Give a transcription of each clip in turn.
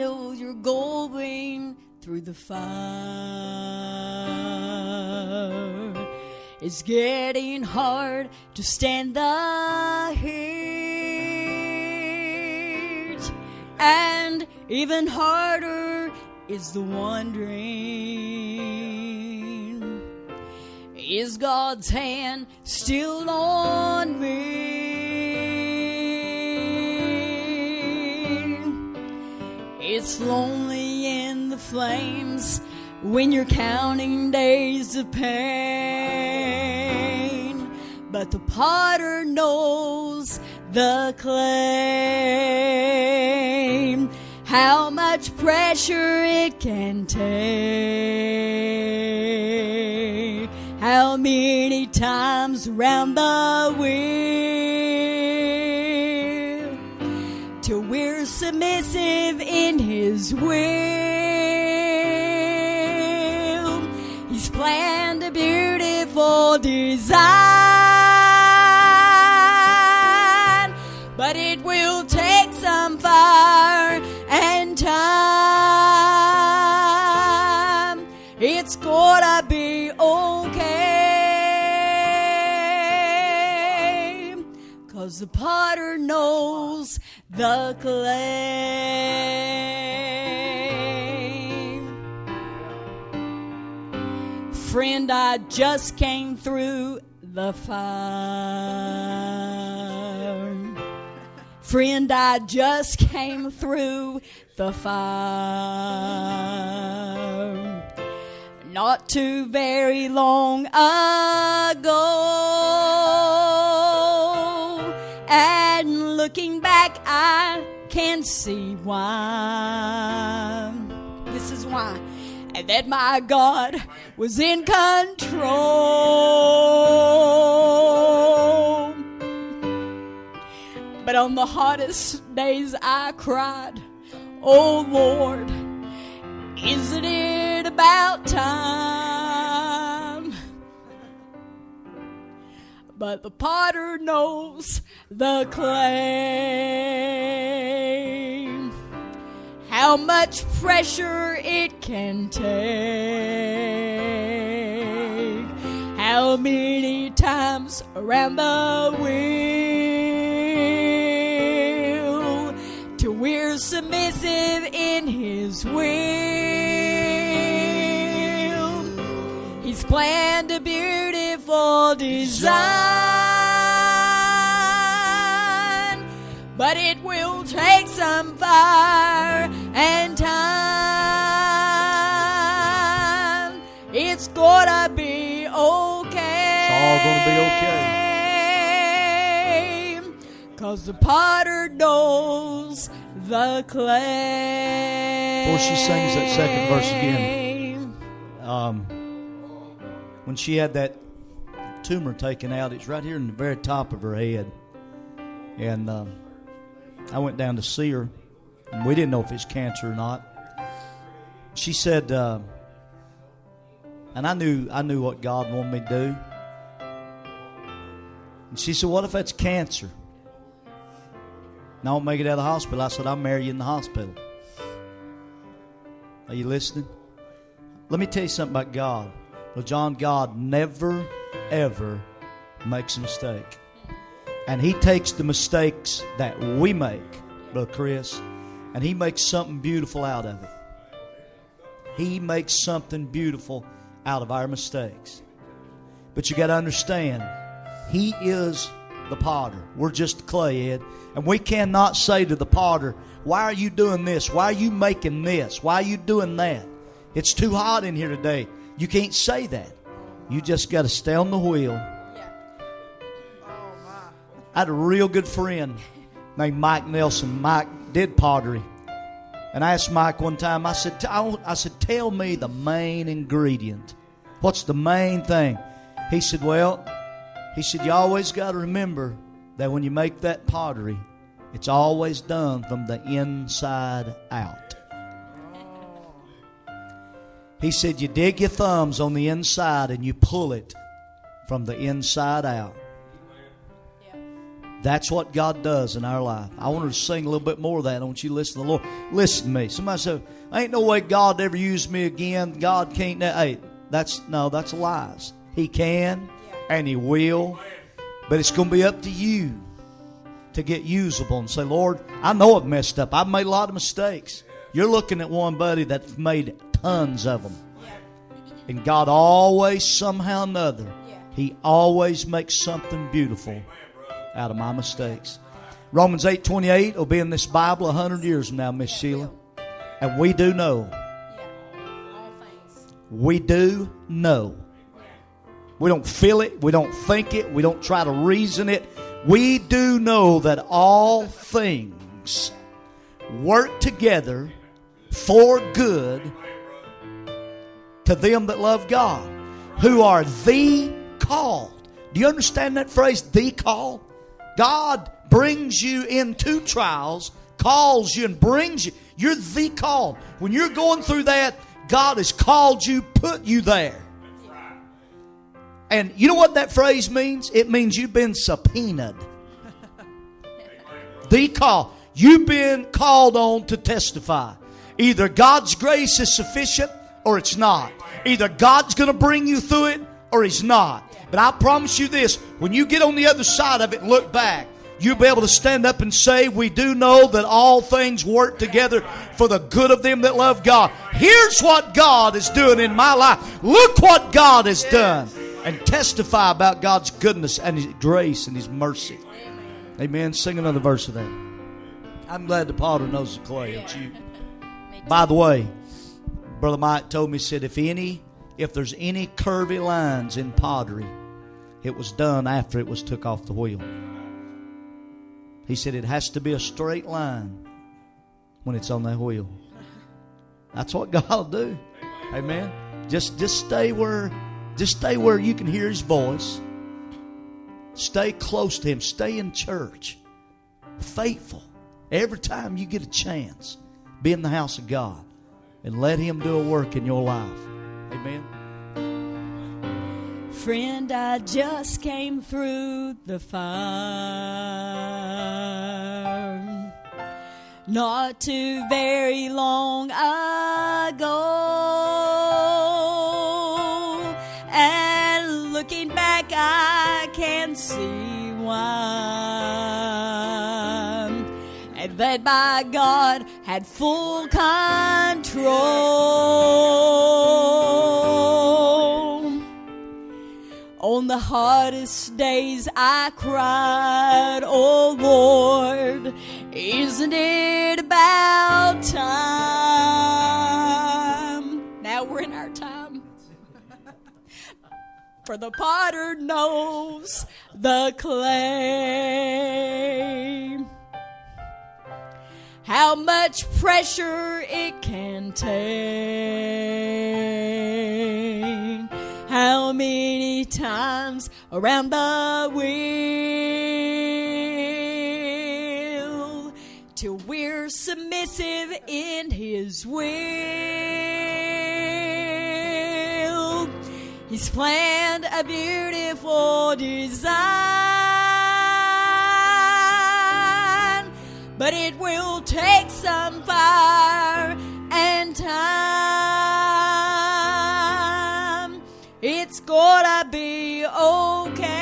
know you're going through the fire. It's getting hard to stand the heat, and even harder is the wondering, is God's hand still on me? It's lonely in the flames when you're counting days of pain, but the potter knows the clay, how much pressure it can take, how many times around the wheel, till we're submissive in His will. He's planned a beautiful design, but it will take some fire and time. It's gonna be okay, 'cause the potter knows the clay. Friend, I just came through the fire. Friend, I just came through the fire not too very long ago, and looking back I can see why. This is why. And that my God was in control. But on the hottest days I cried, oh Lord, isn't it about time? But the potter knows the clay, how much pressure it can take, how many times around the wheel, till we're submissive in His will. He's planned a beautiful design, but it will take some fire and time. It's gonna be okay. It's all gonna be okay, 'cause the potter knows the clay. Before she sings that second verse again, when she had that tumor taken out, it's right here in the very top of her head. And I went down to see her, and we didn't know if it's cancer or not. She said, and I knew what God wanted me to do. And she said, what if that's cancer? And I won't make it out of the hospital. I said, I'll marry you in the hospital. Are you listening? Let me tell you something about God. Well, John, God never, ever makes a mistake. And He takes the mistakes that we make, Brother Chris, and He makes something beautiful out of it. He makes something beautiful out of our mistakes. But you got to understand, He is the potter. We're just the clay, Ed. And we cannot say to the potter, why are you doing this? Why are you making this? Why are you doing that? It's too hot in here today. You can't say that. You just got to stay on the wheel. I had a real good friend named Mike Nelson. Mike did pottery. And I asked Mike one time, I said, tell me the main ingredient. What's the main thing? He said, you always got to remember that when you make that pottery, it's always done from the inside out. He said, you dig your thumbs on the inside and you pull it from the inside out. That's what God does in our life. I wanted to sing a little bit more of that. I want you to listen to the Lord. Listen to me. Somebody said, ain't no way God ever used me again. God can't. Hey, that's lies. He can and He will. But it's going to be up to you to get usable and say, Lord, I know I've messed up. I've made a lot of mistakes. You're looking at one buddy that's made tons of them. And God always, somehow or another, He always makes something beautiful out of my mistakes. Romans 8:28 will be in this Bible 100 years from now, Miss Sheila. And we do know. We do know. We don't feel it. We don't think it. We don't try to reason it. We do know that all things work together for good to them that love God, who are the called. Do you understand that phrase, the called? God brings you into trials, calls you and brings you. You're the called. When you're going through that, God has called you, put you there. And you know what that phrase means? It means you've been subpoenaed. The call. You've been called on to testify. Either God's grace is sufficient or it's not. Either God's going to bring you through it or He's not. But I promise you this, when you get on the other side of it and look back, you'll be able to stand up and say, we do know that all things work together for the good of them that love God. Here's what God is doing in my life. Look what God has done. And testify about God's goodness and His grace and His mercy. Amen. Sing another verse of that. I'm glad the potter knows the clay. Aren't you? By the way, Brother Mike told me, he said, if there's any curvy lines in pottery, it was done after it was took off the wheel. He said it has to be a straight line when it's on that wheel. That's what God will do. Amen. Just stay where you can hear His voice. Stay close to Him. Stay in church. Faithful. Every time you get a chance, be in the house of God and let Him do a work in your life. Amen. Friend, I just came through the fire not too very long ago, and looking back I can see why, and that my God had full control. On the hardest days I cried, oh Lord, isn't it about time? Now we're in our time. For the potter knows the clay, how much pressure it can take, how many times around the wheel, till we're submissive in His will. He's planned a beautiful design, but it will take some fire and time. It's gonna be okay,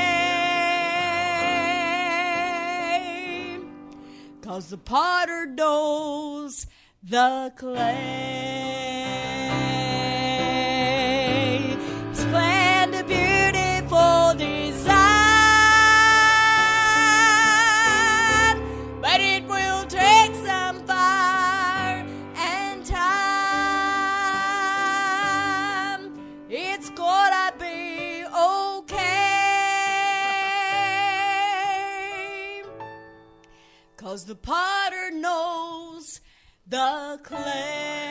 'cause the potter knows the clay. He's planned a beautiful design, but it will take some fire and time. It's gonna be okay, 'cause the potter knows the clay.